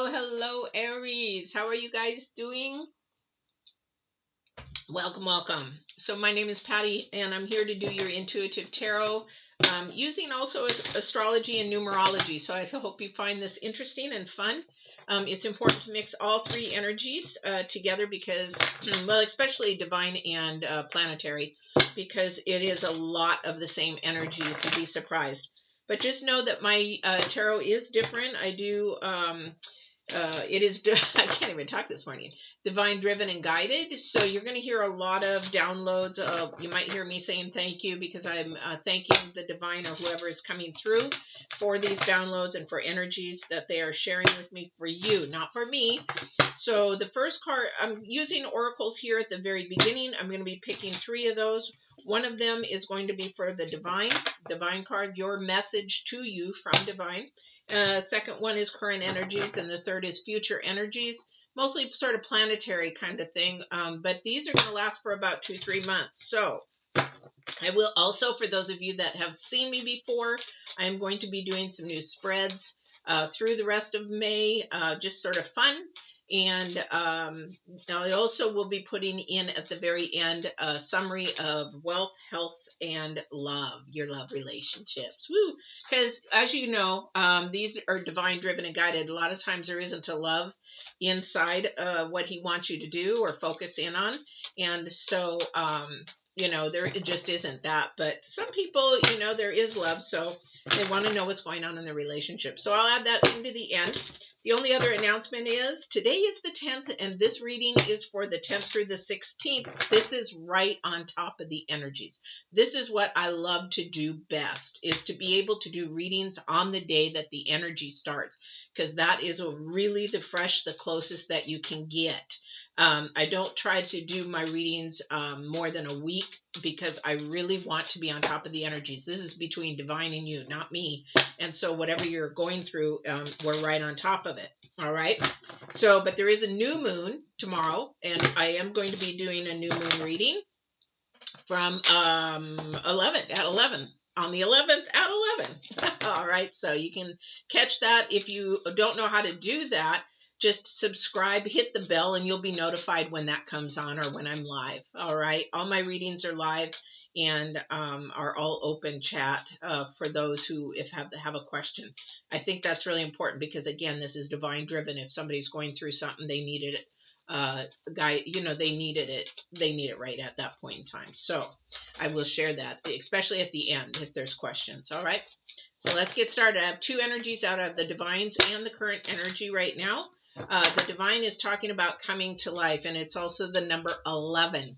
Hello, Aries. How are you guys doing? Welcome, welcome. So my name is Patty, and I'm here to do your intuitive tarot, using also astrology and numerology. So I hope you find this interesting and fun. It's important to mix all three energies together because, well, especially divine and planetary, because it is a lot of the same energies. You'd be surprised. But just know that my tarot is different. I do. It is, I can't even talk this morning, divine driven and guided. So you're going to hear a lot of downloads. You might hear me saying thank you because I'm thanking the divine or whoever is coming through for these downloads and for energies that they are sharing with me for you, not for me. So the first card, I'm using oracles here at the very beginning. I'm going to be picking three of those. One of them is going to be for the divine card, your message to you from divine. Second one is current energies, and the third is future energies, mostly sort of planetary kind of thing. But these are going to last for about 2-3 months. So I will also, for those of you that have seen me before, I am going to be doing some new spreads through the rest of May, just sort of fun. And I also will be putting in at the very end a summary of wealth, health, and love, your love relationships. Woo! Because as you know, these are divine driven and guided. A lot of times there isn't a love inside what he wants you to do or focus in on. And so, there it just isn't that. But some people, there is love. So they want to know what's going on in their relationship. So I'll add that into the end. The only other announcement is today is the 10th, and this reading is for the 10th through the 16th. This is right on top of the energies. This is what I love to do best, is to be able to do readings on the day that the energy starts, because that is really the closest that you can get. I don't try to do my readings more than a week because I really want to be on top of the energies. This is between divine and you, not me. And so whatever you're going through, we're right on top of it. All right. So, but there is a new moon tomorrow, and I am going to be doing a new moon reading from 11 on the 11th at 11. All right. So you can catch that. If you don't know how to do that, just subscribe, hit the bell, and you'll be notified when that comes on or when I'm live. All right. All my readings are live and are all open chat for those who have a question. I think that's really important because, again, this is divine driven. If somebody's going through something, they needed it. They needed it. They need it right at that point in time. So I will share that, especially at the end if there's questions. All right. So let's get started. I have two energies out of the divines and the current energy right now. The divine is talking about coming to life, and it's also the number 11.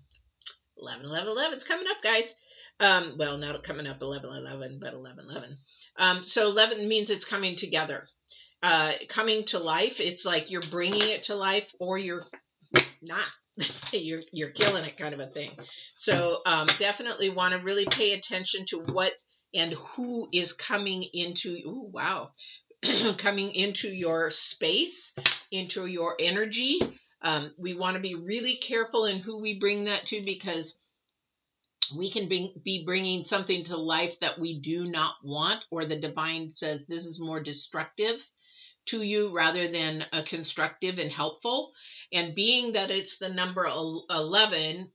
11, 11, 11. It's coming up, guys. Well, not coming up 11, 11, but 11, 11. So 11 means it's coming together. Coming to life, it's like you're bringing it to life or you're not. you're killing it kind of a thing. So definitely want to really pay attention to what and who is coming into, coming into your space, into your energy. We want to be really careful in who we bring that to, because we can be bringing something to life that we do not want, or the divine says this is more destructive to you rather than constructive and helpful. And being that it's the number 11,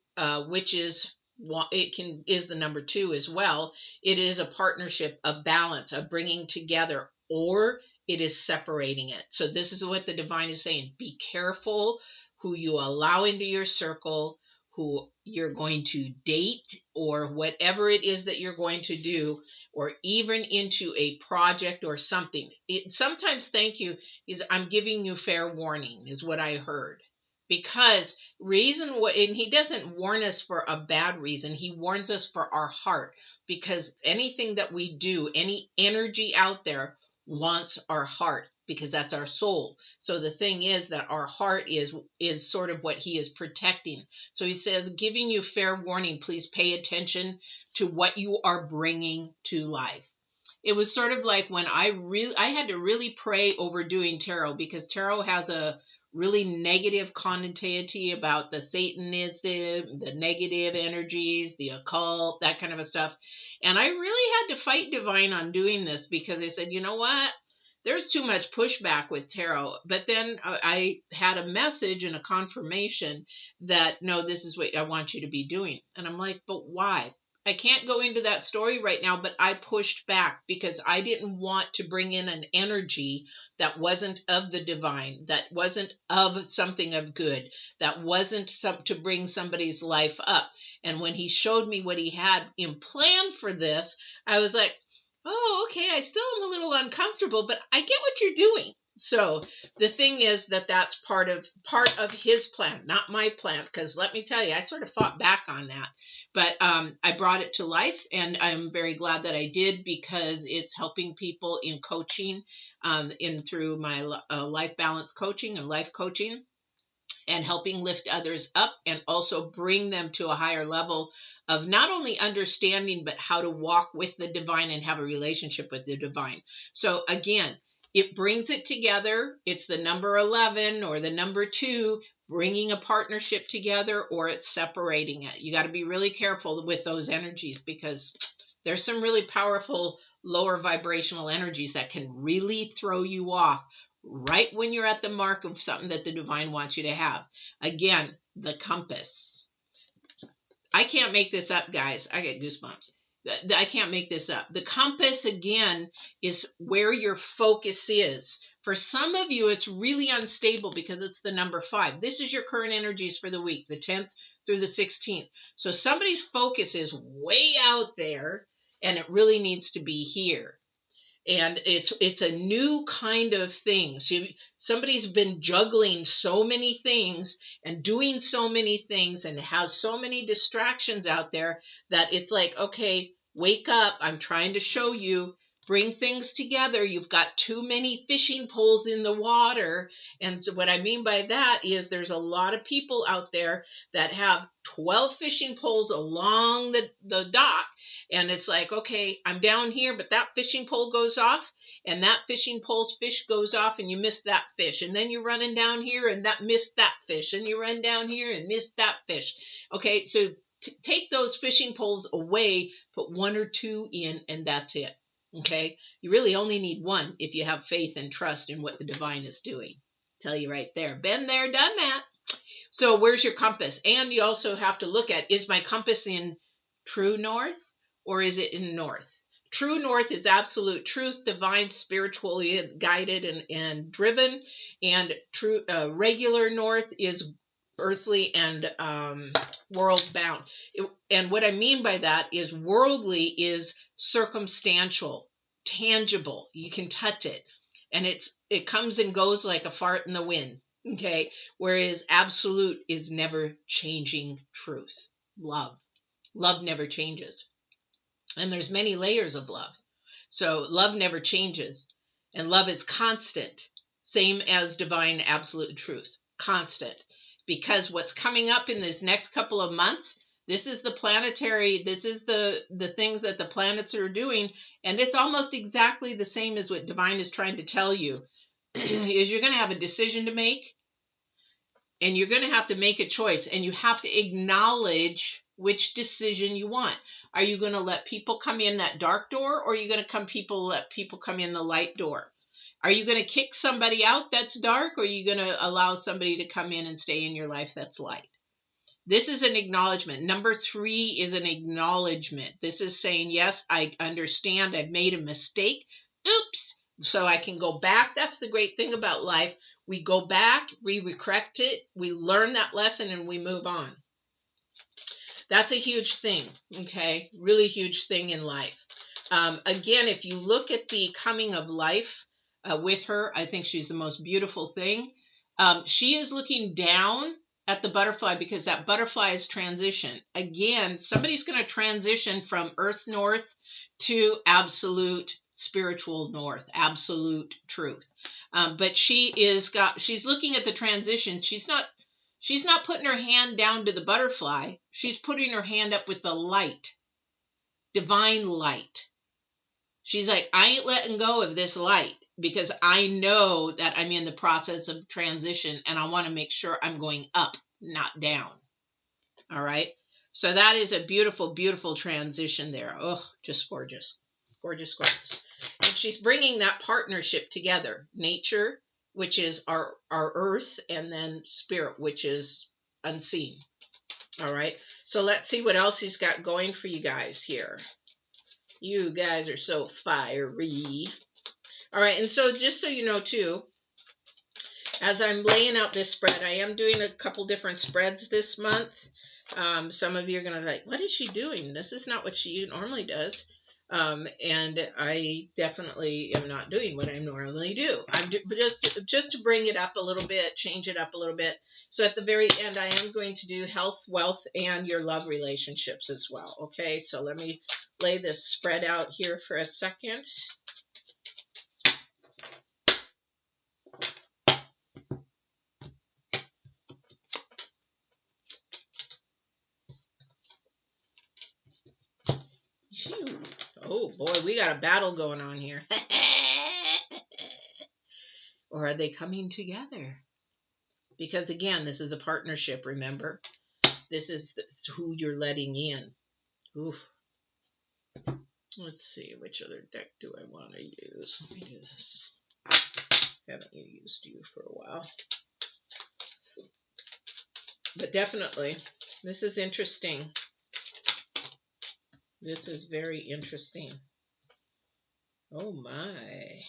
which is the number 2 as well. It is a partnership, a balance, a bringing together, or it is separating it. So this is what the divine is saying. Be careful who you allow into your circle, who you're going to date, or whatever it is that you're going to do, or even into a project or something. Sometimes thank you is I'm giving you fair warning is what I heard. Because and he doesn't warn us for a bad reason. He warns us for our heart, because anything that we do, any energy out there wants our heart, because that's our soul. So the thing is that our heart is sort of what he is protecting. So he says, giving you fair warning, please pay attention to what you are bringing to life. It was sort of like when I had to really pray over doing tarot, because tarot has a really negative connotation about the Satanism, the negative energies, the occult, that kind of a stuff. And I really had to fight divine on doing this, because I said, you know what? there's too much pushback with tarot. But then I had a message and a confirmation that, no, this is what I want you to be doing. And I'm like, but why? I can't go into that story right now, but I pushed back because I didn't want to bring in an energy that wasn't of the divine, that wasn't of something of good, that wasn't to bring somebody's life up. And when he showed me what he had in plan for this, I was like, oh, okay, I still am a little uncomfortable, but I get what you're doing. So the thing is that that's part of his plan, not my plan, because let me tell you, I sort of fought back on that. But I brought it to life, and I'm very glad that I did, because it's helping people in coaching, through my life balance coaching and life coaching, and helping lift others up and also bring them to a higher level of not only understanding, but how to walk with the divine and have a relationship with the divine. So again, it brings it together. It's the number 11 or the number 2 bringing a partnership together, or it's separating it. You got to be really careful with those energies, because there's some really powerful lower vibrational energies that can really throw you off right when you're at the mark of something that the divine wants you to have. Again, the compass. I can't make this up, guys. I get goosebumps. I can't make this up. The compass, again, is where your focus is. For some of you, it's really unstable because it's the number 5. This is your current energies for the week, the 10th through the 16th. So somebody's focus is way out there, and it really needs to be here. And it's a new kind of thing. So somebody's been juggling so many things and doing so many things and has so many distractions out there that it's like, okay, wake up. I'm trying to show you, bring things together. You've got too many fishing poles in the water. And so what I mean by that is there's a lot of people out there that have 12 fishing poles along the dock. And it's like, okay, I'm down here, but that fishing pole goes off, and that fishing pole's fish goes off, and you miss that fish. And then you're running down here, and that missed that fish. And you run down here and miss that fish. Okay, so take those fishing poles away, put 1 or 2 in, and that's it. Okay, you really only need 1 if you have faith and trust in what the divine is doing. Tell you right there. Been there, done that. So where's your compass? And you also have to look at, is my compass in true north? Or is it in north? True north is absolute truth, divine, spiritually guided and driven. And true regular north is earthly and world bound. And what I mean by that is worldly is circumstantial, tangible. You can touch it. And it comes and goes like a fart in the wind. Okay. Whereas absolute is never changing truth. Love. Love never changes. And there's many layers of love. So love never changes. And love is constant. Same as divine absolute truth. Constant. Because what's coming up in this next couple of months, this is the planetary, this is the things that the planets are doing. And it's almost exactly the same as what divine is trying to tell you. Is you're going to have a decision to make. And you're going to have to make a choice. And you have to acknowledge which decision you want. Are you going to let people come in that dark door, or are you going to let people come in the light door? Are you going to kick somebody out that's dark, or are you going to allow somebody to come in and stay in your life that's light? This is an acknowledgement. Number 3 is an acknowledgement. This is saying, yes, I understand. I've made a mistake. Oops. So I can go back. That's the great thing about life. We go back, we correct it, we learn that lesson, and we move on. That's a huge thing, okay? Really huge thing in life. Again, if you look at the coming of life with her, I think she's the most beautiful thing. She is looking down at the butterfly because that butterfly is transition. Again, somebody's going to transition from earth north to absolute spiritual north, absolute truth. But she's looking at the transition. She's not putting her hand down to the butterfly. She's putting her hand up with the light, divine light. She's like, I ain't letting go of this light because I know that I'm in the process of transition and I want to make sure I'm going up, not down. All right. So that is a beautiful, beautiful transition there. Oh, just gorgeous. Gorgeous, gorgeous. she's bringing that partnership together. Nature, which is our earth, and then spirit, which is unseen. All right. So let's see what else he's got going for you guys here. You guys are so fiery. All right. And so just so you know, too, as I'm laying out this spread, I am doing a couple different spreads this month. Some of you are going to be like, what is she doing? This is not what she normally does. And I definitely am not doing what I normally do. I'm just to bring it up a little bit, change it up a little bit. So at the very end, I am going to do health, wealth, and your love relationships as well. Okay, so let me lay this spread out here for a second. Oh boy, we got a battle going on here. Or are they coming together? Because again, this is a partnership, remember? This is who you're letting in. Oof. Let's see, which other deck do I want to use? Let me do this. Haven't used you for a while. But definitely, this is interesting. This is very interesting. Oh my.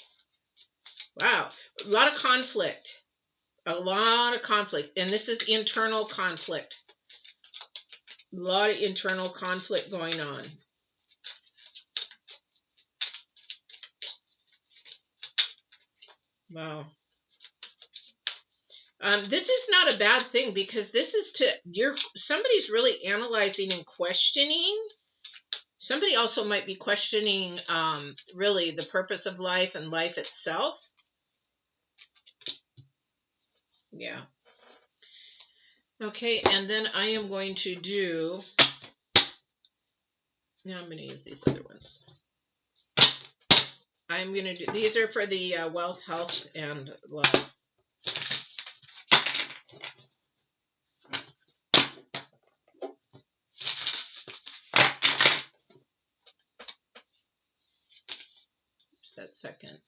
Wow. A lot of conflict. A lot of conflict. And this is internal conflict. A lot of internal conflict going on. Wow. This is not a bad thing, because this is somebody's really analyzing and questioning. Somebody also might be questioning really the purpose of life and life itself. Yeah. Okay, and then I am going to do, now I'm going to use these other ones. I'm going to do, these are for the wealth, health, and love. That second.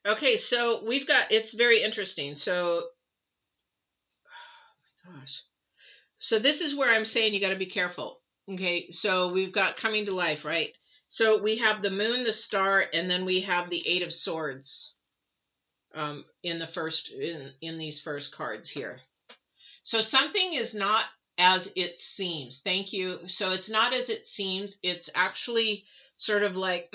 Okay, so we've got, it's very interesting. So, oh my gosh. So this is where I'm saying you got to be careful. Okay, so we've got coming to life, right? So we have the moon, the star, and then we have the 8 of swords in the first, in these first cards here. So something is not as it seems. Thank you. So it's not as it seems. It's actually sort of like,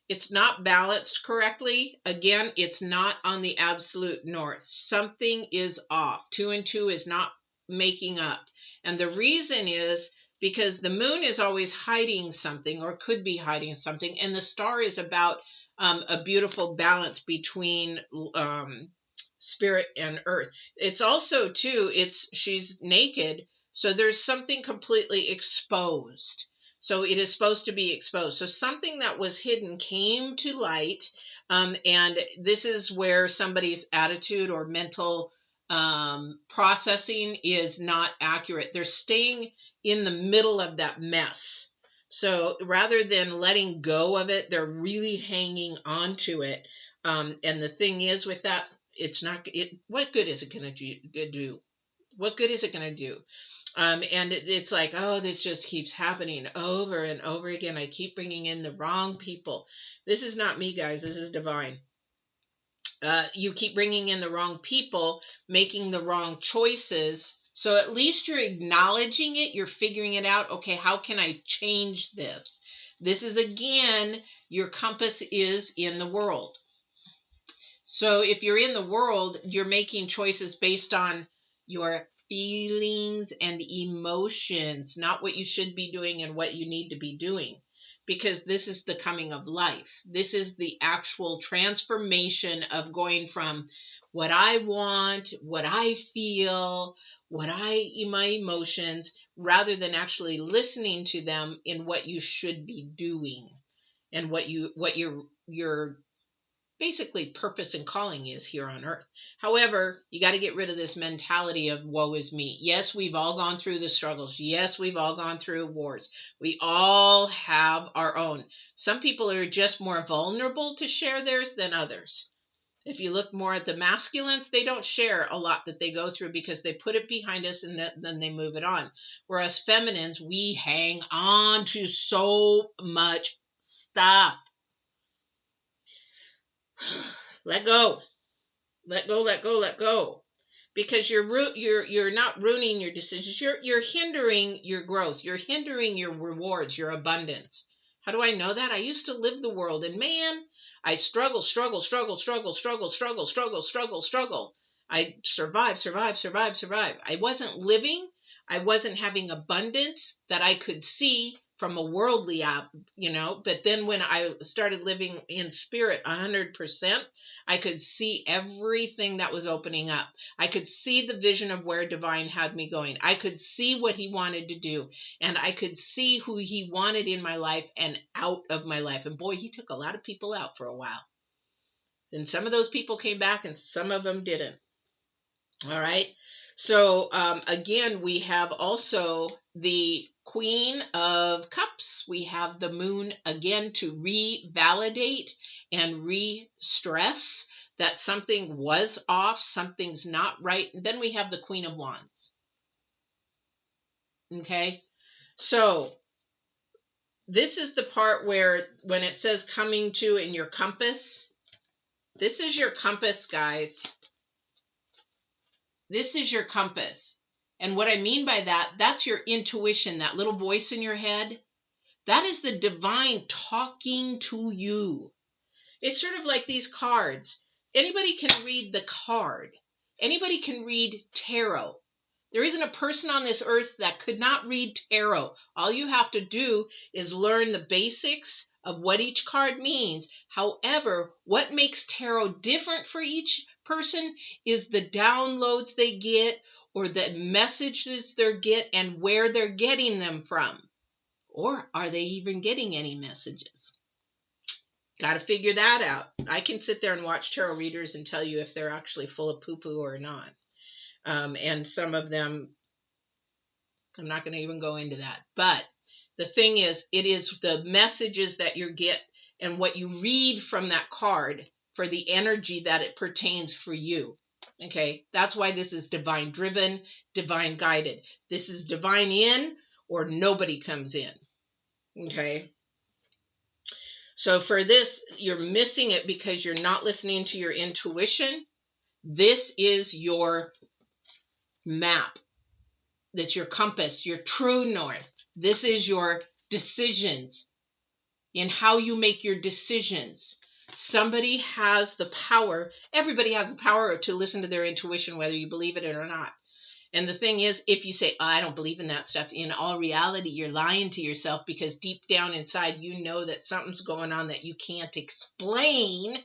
it's not balanced correctly. Again, it's not on the absolute north. Something is off. 2 and 2 is not making up. And the reason is because the moon is always hiding something, or could be hiding something. And the star is about a beautiful balance between spirit and earth. It's also too, she's naked, so there's something completely exposed. So it is supposed to be exposed. So something that was hidden came to light, and this is where somebody's attitude or mental processing is not accurate. They're staying in the middle of that mess. So rather than letting go of it, they're really hanging on to it. And the thing is with that, it's not, what good is it going to do? What good is it going to do? And it's like, oh, this just keeps happening over and over again. I keep bringing in the wrong people. This is not me, guys. This is divine. You keep bringing in the wrong people, making the wrong choices. So at least you're acknowledging it. You're figuring it out. Okay, how can I change this? This is, again, your compass is in the world. So if you're in the world, you're making choices based on your feelings and emotions, not what you should be doing and what you need to be doing. Because this is the coming of life. This is the actual transformation of going from what I want, what I feel, my emotions, rather than actually listening to them in what you should be doing and what you're basically purpose and calling is here on earth. However, you got to get rid of this mentality of woe is me. Yes, we've all gone through the struggles. Yes, we've all gone through wars. We all have our own. Some people are just more vulnerable to share theirs than others. If you look more at the masculines, they don't share a lot that they go through because they put it behind us and then they move it on. Whereas feminines, we hang on to so much stuff. Let go. Let go, let go, let go. Because you're not ruining your decisions. You're hindering your growth. You're hindering your rewards, your abundance. How do I know that? I used to live the world, and man, I struggle. I survive. I wasn't living. I wasn't having abundance that I could see from a worldly but then when I started living in spirit 100%, I could see everything that was opening up. I could see the vision of where divine had me going. I could see what he wanted to do, and I could see who he wanted in my life and out of my life. And boy, he took a lot of people out for a while. And some of those people came back and some of them didn't. All right. So again, we have also the Queen of Cups. We have the Moon again to revalidate and re-stress that something was off, something's not right. And then we have the Queen of Wands. Okay. So this is the part where when it says coming to in your compass, this is your compass, guys. This is your compass. And what I mean by that, that's your intuition, that little voice in your head. That is the divine talking to you. It's sort of like these cards. Anybody can read the card. Anybody can read tarot. There isn't a person on this earth that could not read tarot. All you have to do is learn the basics of what each card means. However, what makes tarot different for each person is the downloads they get or the messages they get and where they're getting them from. Or are they even getting any messages? Got to figure that out. I can sit there and watch tarot readers and tell you if they're actually full of poo-poo or not. And some of them, I'm not going to even go into that. But the thing is, it is the messages that you get and what you read from that card for the energy that it pertains for you. Okay, that's why this is divine driven, divine guided. This is divine in or nobody comes in. Okay. So for this, you're missing it because you're not listening to your intuition. This is your map. That's your compass, your true north. This is your decisions in how you make your decisions. Somebody has the power. Everybody has the power to listen to their intuition, whether you believe it or not. And the thing is, if you say, I don't believe in that stuff, in all reality, you're lying to yourself because deep down inside, you know that something's going on that you can't explain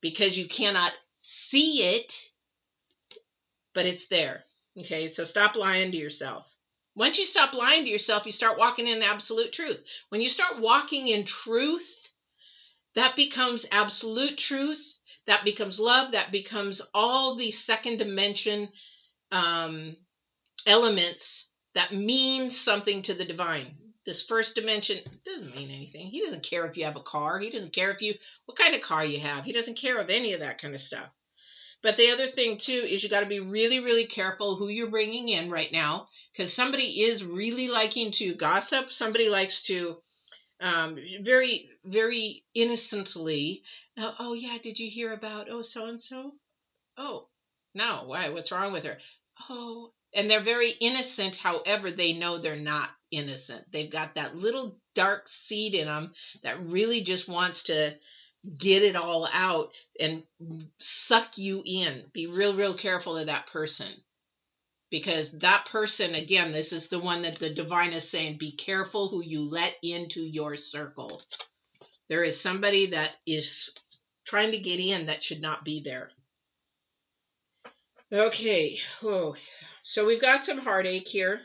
because you cannot see it, but it's there. Okay, so stop lying to yourself. Once you stop lying to yourself, you start walking in absolute truth. When you start walking in truth, that becomes absolute truth. That becomes love. That becomes all the second dimension elements that mean something to the divine. This first dimension doesn't mean anything. He doesn't care if you have a car. He doesn't care what kind of car you have. He doesn't care of any of that kind of stuff. But the other thing too is you got to be really, really careful who you're bringing in right now, because somebody is really liking to gossip. Somebody likes to very, very innocently, oh yeah, did you hear about so-and-so? Oh, no, why? What's wrong with her? Oh, and they're very innocent. However, they know they're not innocent. They've got that little dark seed in them that really just wants to get it all out and suck you in. Be real, real careful of that person. Because that person, again, this is the one that the divine is saying, be careful who you let into your circle. There is somebody that is trying to get in that should not be there. Okay. Oh, so we've got some heartache here.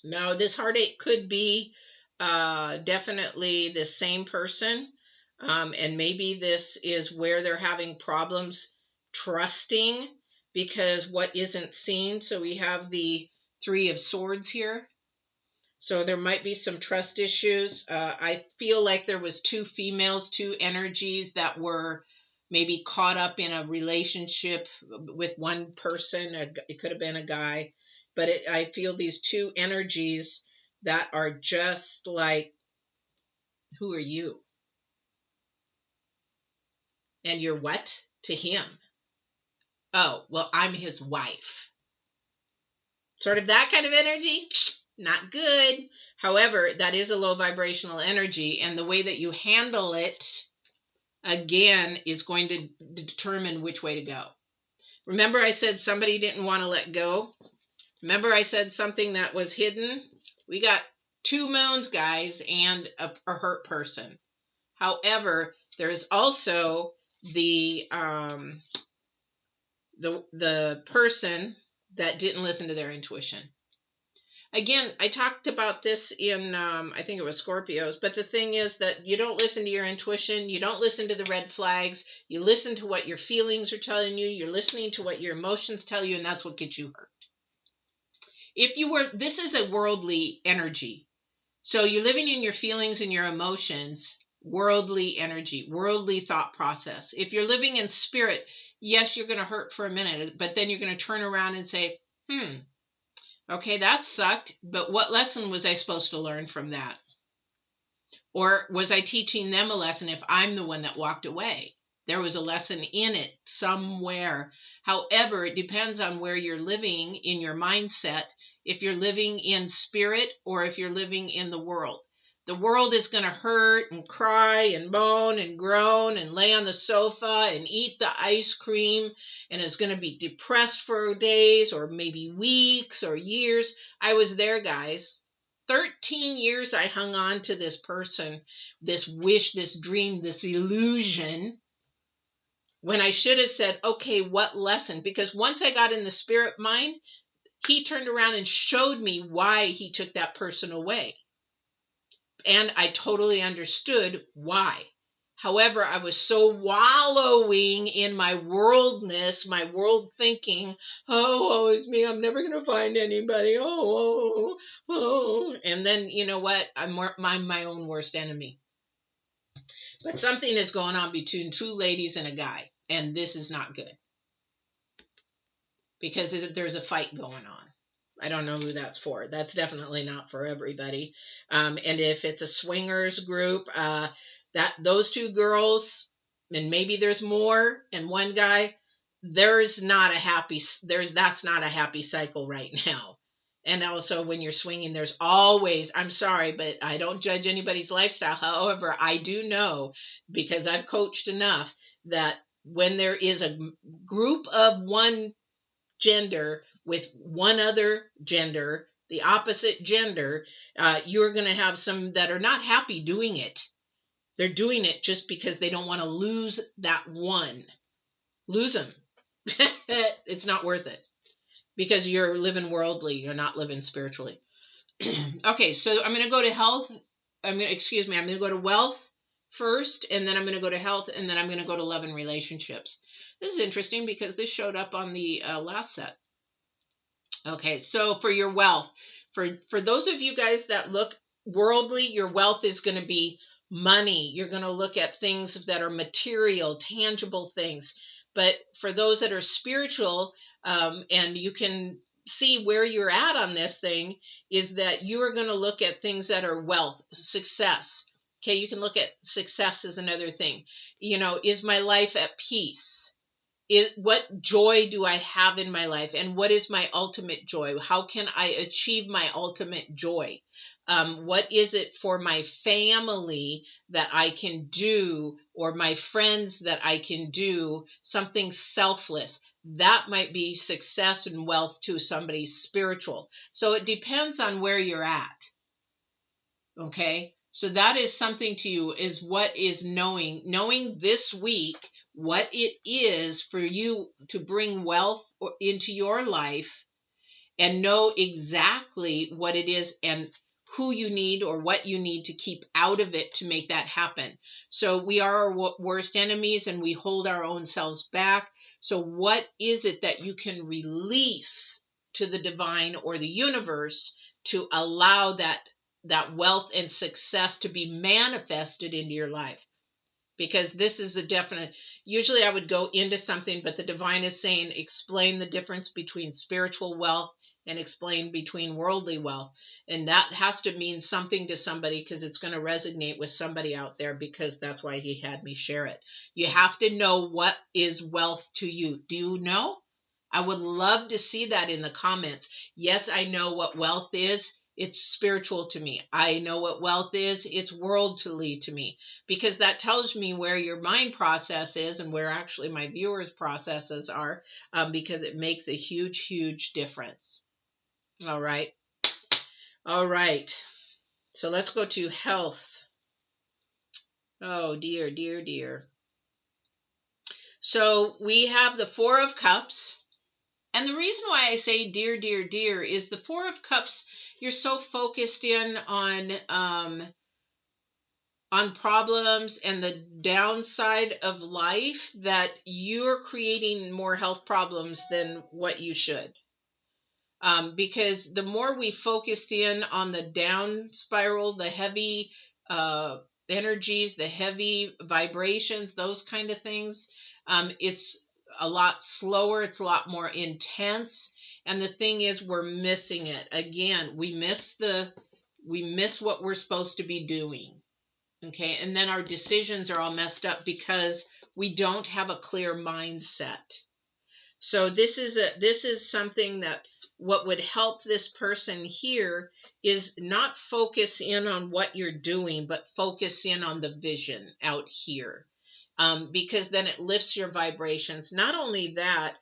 Now, this heartache could be definitely the same person. And maybe this is where they're having problems trusting because what isn't seen. So we have the Three of Swords here. So there might be some trust issues. I feel like there was two females, two energies that were maybe caught up in a relationship with one person. It could have been a guy, but I feel these two energies that are just like, who are you? And you're what to him? Oh, well, I'm his wife. Sort of that kind of energy. Not good. However, that is a low vibrational energy, and the way that you handle it, again, is going to determine which way to go. Remember I said somebody didn't want to let go? Remember I said something that was hidden? We got 2 moons, guys, and a hurt person. However, there's also the person that didn't listen to their intuition. Again, I talked about this in, I think it was Scorpios, but the thing is that you don't listen to your intuition. You don't listen to the red flags. You listen to what your feelings are telling you. You're listening to what your emotions tell you, and that's what gets you hurt. This is a worldly energy. So you're living in your feelings and your emotions, worldly energy, worldly thought process. If you're living in spirit, yes, you're going to hurt for a minute, but then you're going to turn around and say, okay, that sucked, but what lesson was I supposed to learn from that? Or was I teaching them a lesson if I'm the one that walked away? There was a lesson in it somewhere. However, it depends on where you're living in your mindset, if you're living in spirit or if you're living in the world. The world is going to hurt and cry and moan and groan and lay on the sofa and eat the ice cream and is going to be depressed for days or maybe weeks or years. I was there, guys. 13 years I hung on to this person, this wish, this dream, this illusion, when I should have said, okay, what lesson? Because once I got in the spirit mind, he turned around and showed me why he took that person away. And I totally understood why. However, I was so wallowing in my worldness, my world thinking, oh, it's me. I'm never going to find anybody. Oh. And then, you know what? I'm my own worst enemy. But something is going on between 2 ladies and a guy. And this is not good. Because there's a fight going on. I don't know who that's for. That's definitely not for everybody. And if it's a swingers group, those 2 girls, and maybe there's more, and one guy, that's not a happy cycle right now. And also when you're swinging, there's always, I'm sorry, but I don't judge anybody's lifestyle. However, I do know, because I've coached enough, that when there is a group of one gender with one other gender, the opposite gender, you're going to have some that are not happy doing it. They're doing it just because they don't want to lose that one. Lose them. It's not worth it because you're living worldly. You're not living spiritually. Okay, so I'm going to go to health. I'm going to go to wealth first, and then I'm going to go to health, and then I'm going to go to love and relationships. This is interesting because this showed up on the last set. Okay, so for your wealth, for those of you guys that look worldly, your wealth is going to be money. You're going to look at things that are material, tangible things. But for those that are spiritual, and you can see where you're at on this thing, is that you are going to look at things that are wealth, success. Okay, you can look at success as another thing. You know, is my life at peace? What joy do I have in my life, and what is my ultimate joy? How can I achieve my ultimate joy? What is it for my family that I can do, or my friends that I can do, something selfless? That might be success and wealth to somebody spiritual. So it depends on where you're at. Okay, so that is something to you, is what is knowing this week what it is for you to bring wealth into your life, and know exactly what it is and who you need or what you need to keep out of it to make that happen. So we are our worst enemies and we hold our own selves back. So what is it that you can release to the divine or the universe to allow that wealth and success to be manifested into your life? Because this is a definite, usually I would go into something, but the divine is saying, explain the difference between spiritual wealth and explain between worldly wealth. And that has to mean something to somebody because it's going to resonate with somebody out there, because that's why he had me share it. You have to know what is wealth to you. Do you know? I would love to see that in the comments. Yes, I know what wealth is. It's spiritual to me. I know what wealth is. It's worldly to me, because that tells me where your mind process is and where actually my viewers' processes are, because it makes a huge, huge difference. All right. All right. So let's go to health. Oh, dear, dear, dear. So we have the Four of Cups. And the reason why I say dear, dear, dear is the Four of Cups, you're so focused in on problems and the downside of life that you're creating more health problems than what you should. Because the more we focused in on the down spiral, the heavy energies, the heavy vibrations, those kind of things, it's a lot slower. It's a lot more intense. And the thing is, we're missing it. Again, we miss what we're supposed to be doing. Okay. And then our decisions are all messed up because we don't have a clear mindset. So this is something that what would help this person here is not focus in on what you're doing, but focus in on the vision out here. Because then it lifts your vibrations. Not only that,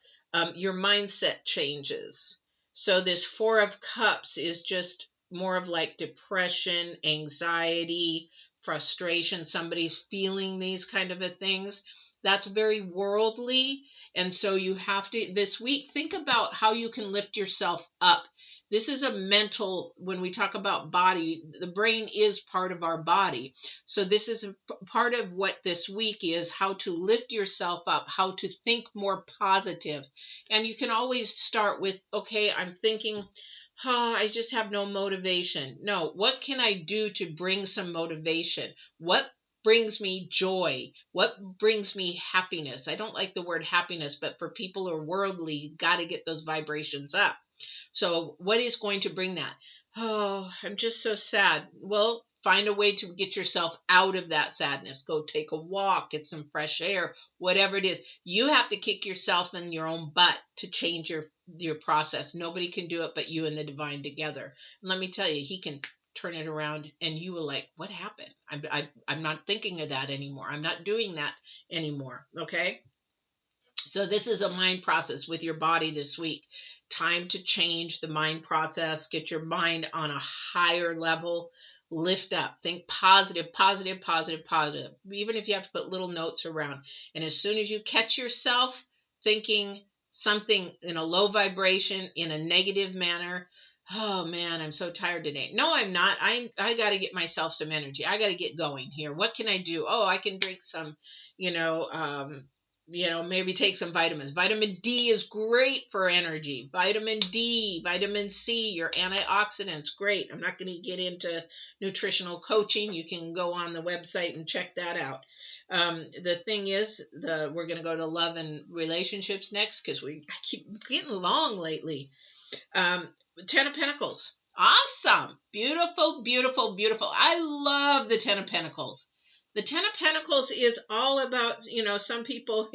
your mindset changes. So this Four of Cups is just more of like depression, anxiety, frustration. Somebody's feeling these kind of things. That's very worldly. And so you have to, this week, think about how you can lift yourself up. This is a mental, when we talk about body, the brain is part of our body. So this is a part of what this week is, how to lift yourself up, how to think more positive. And you can always start with, okay, I'm thinking, oh, I just have no motivation. No, what can I do to bring some motivation? What brings me joy? What brings me happiness? I don't like the word happiness, but for people who are worldly, you got to get those vibrations up. So what is going to bring that? Oh, I'm just so sad. Well, find a way to get yourself out of that sadness. Go take a walk, get some fresh air, whatever it is. You have to kick yourself in your own butt to change your process. Nobody can do it but you and the divine together. And let me tell you, he can turn it around and you will like, what happened? I'm not thinking of that anymore. I'm not doing that anymore. Okay. So this is a mind process with your body this week. Time to change the mind process, get your mind on a higher level, lift up, think positive, positive, positive, positive, even if you have to put little notes around. And as soon as you catch yourself thinking something in a low vibration, in a negative manner, oh man, I'm so tired today. No, I'm not. I got to get myself some energy. I got to get going here. What can I do? Oh, I can drink some, maybe take some vitamins. Vitamin D is great for energy. Vitamin D, vitamin C, your antioxidants, great. I'm not going to get into nutritional coaching. You can go on the website and check that out. The thing is, we're going to go to love and relationships next because I keep getting long lately. Ten of Pentacles. Awesome. Beautiful, beautiful, beautiful. I love the Ten of Pentacles. The Ten of Pentacles is all about, some people,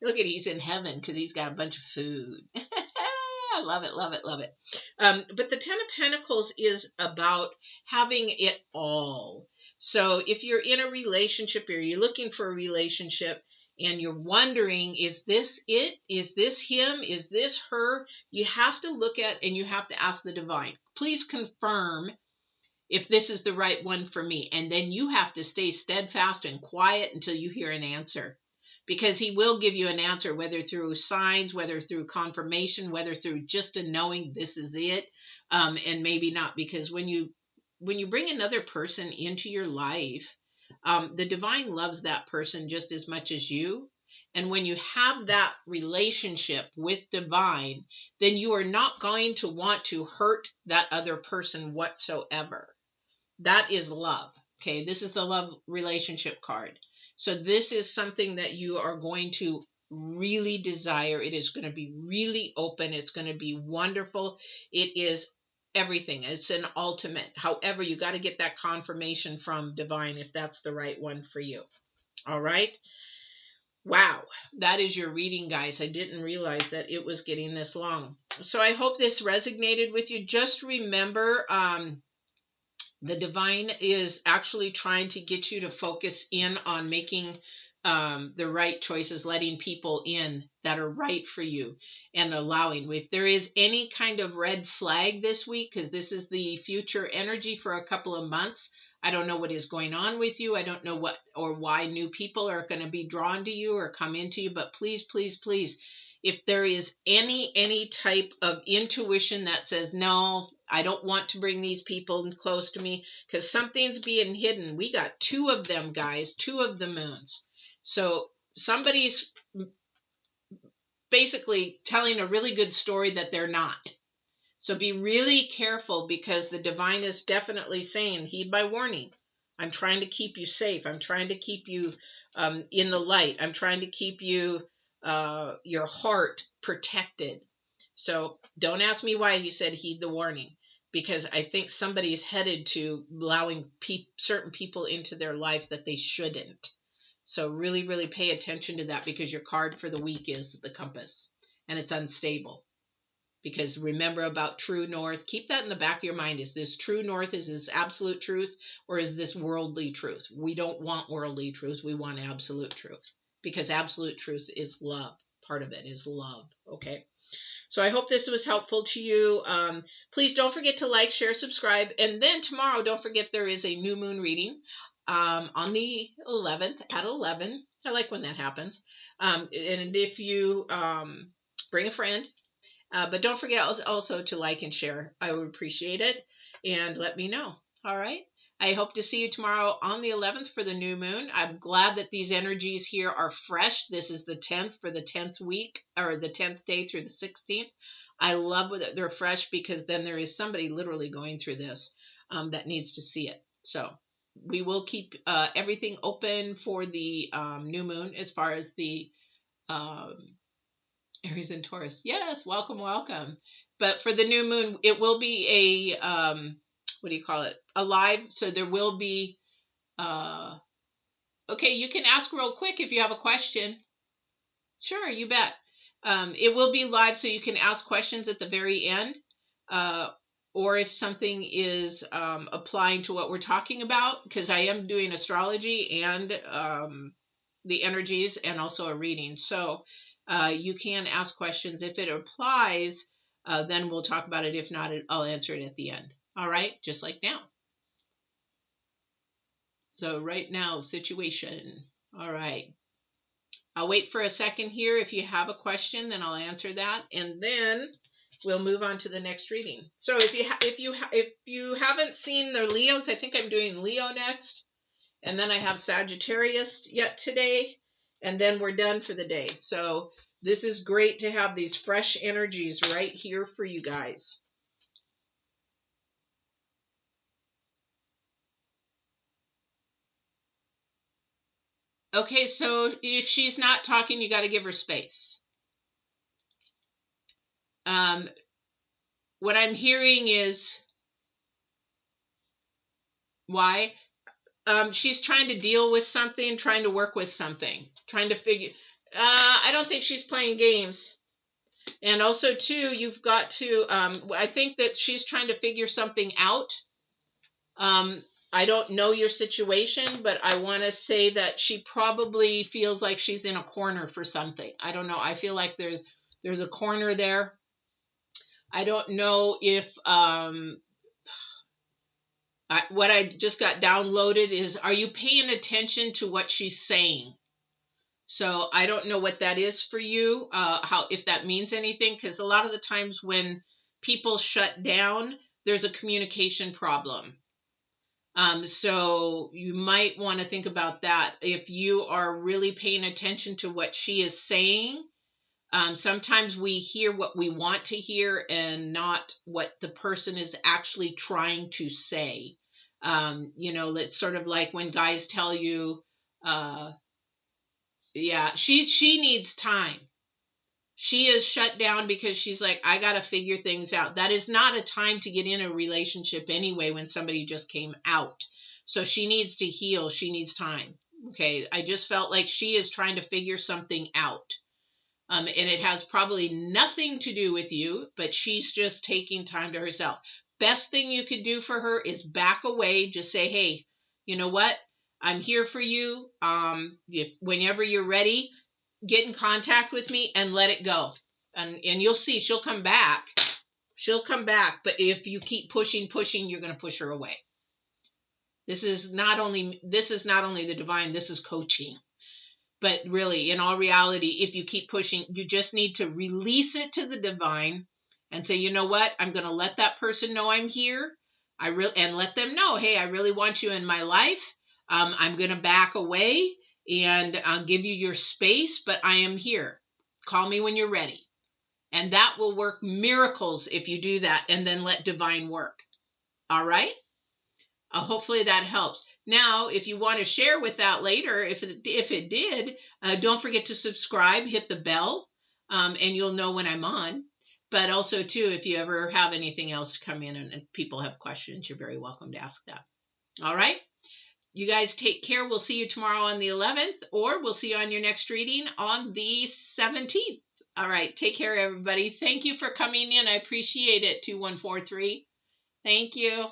look at, he's in heaven because he's got a bunch of food. I love it, love it, love it. But the Ten of Pentacles is about having it all. So if you're in a relationship or you're looking for a relationship and you're wondering, is this it? Is this him? Is this her? You have to look at and you have to ask the divine, please confirm if this is the right one for me. And then you have to stay steadfast and quiet until you hear an answer, because he will give you an answer, whether through signs, whether through confirmation, whether through just a knowing this is it, and maybe not, because when you when you bring another person into your life, the divine loves that person just as much as you. And when you have that relationship with divine, then you are not going to want to hurt that other person whatsoever. That is love. Okay, this is the love relationship card. So this is something that you are going to really desire. It is going to be really open. It's going to be wonderful. It is everything. It's an ultimate. However, you got to get that confirmation from divine if that's the right one for you. All right. Wow, that is your reading, guys. I didn't realize that it was getting this long. So I hope this resonated with you. Just remember, the divine is actually trying to get you to focus in on making the right choices, letting people in that are right for you, and allowing. If there is any kind of red flag this week, because this is the future energy for a couple of months, I don't know what is going on with you. I don't know what or why new people are going to be drawn to you or come into you, but please, please, please, if there is any type of intuition that says, no, I don't want to bring these people close to me because something's being hidden. We got 2 of them, guys, 2 of the moons. So somebody's basically telling a really good story that they're not. So be really careful, because the divine is definitely saying, heed my warning. I'm trying to keep you safe. I'm trying to keep you in the light. I'm trying to keep you, your heart protected. So don't ask me why he said heed the warning, because I think somebody is headed to allowing certain people into their life that they shouldn't. So really, really pay attention to that, because your card for the week is the compass, and it's unstable. Because remember about true north, keep that in the back of your mind. Is this true north? Is this absolute truth? Or is this worldly truth? We don't want worldly truth. We want absolute truth, because absolute truth is love. Part of it is love. Okay. So I hope this was helpful to you. Please don't forget to like, share, subscribe. And then tomorrow, don't forget there is a new moon reading on the 11th at 11. I like when that happens. And if you bring a friend, but don't forget also to like and share. I would appreciate it. And let me know. All right. I hope to see you tomorrow on the 11th for the new moon. I'm glad that these energies here are fresh. This is the 10th for the 10th week, or the 10th day through the 16th. I love that they're fresh, because then there is somebody literally going through this that needs to see it. So we will keep everything open for the new moon as far as the Aries and Taurus. Yes, welcome, welcome. But for the new moon, it will be a, what do you call it? A live. So there will be, okay, you can ask real quick if you have a question. Sure, you bet. It will be live, so you can ask questions at the very end. Or if something is applying to what we're talking about, because I am doing astrology and the energies and also a reading. So you can ask questions. If it applies, then we'll talk about it. If not, I'll answer it at the end. All right, just like now. So right now, situation. All right. I'll wait for a second here. If you have a question, then I'll answer that, and then we'll move on to the next reading. So if you haven't seen the Leos, I think I'm doing Leo next, and then I have Sagittarius yet today, and then we're done for the day. So this is great to have these fresh energies right here for you guys. Okay, so if she's not talking, you got to give her space. What I'm hearing is why. She's trying to deal with something, trying to work with something, trying to figure. I don't think she's playing games. And also, too, you've got to. I think that she's trying to figure something out. I don't know your situation, but I want to say that she probably feels like she's in a corner for something. I don't know. I feel like there's a corner there. I don't know if what I just got downloaded is, are you paying attention to what she's saying? So I don't know what that is for you, if that means anything, because a lot of the times when people shut down, there's a communication problem. So you might want to think about that. If you are really paying attention to what she is saying, sometimes we hear what we want to hear and not what the person is actually trying to say. It's sort of like when guys tell you, yeah, she needs time. She is shut down because she's like, I got to figure things out. That is not a time to get in a relationship anyway when somebody just came out. So she needs to heal. She needs time. Okay. I just felt like she is trying to figure something out. And it has probably nothing to do with you, but she's just taking time to herself. Best thing you could do for her is back away. Just say, hey, you know what? I'm here for you. Whenever you're ready, get in contact with me and let it go. And you'll see she'll come back. She'll come back. But if you keep pushing, you're going to push her away. This is not only the divine, this is coaching. But really, in all reality, if you keep pushing, you just need to release it to the divine and say, you know what? I'm going to let that person know I'm here. And let them know, hey, I really want you in my life. I'm going to back away and I'll give you your space, but I am here. Call me when you're ready. And that will work miracles if you do that and then let divine work. All right? Hopefully that helps. Now, if you want to share with that later, if it did, don't forget to subscribe, hit the bell, and you'll know when I'm on. But also, too, if you ever have anything else come in and people have questions, you're very welcome to ask that. All right? You guys take care. We'll see you tomorrow on the 11th, or we'll see you on your next reading on the 17th. All right. Take care, everybody. Thank you for coming in. I appreciate it, 2143. Thank you.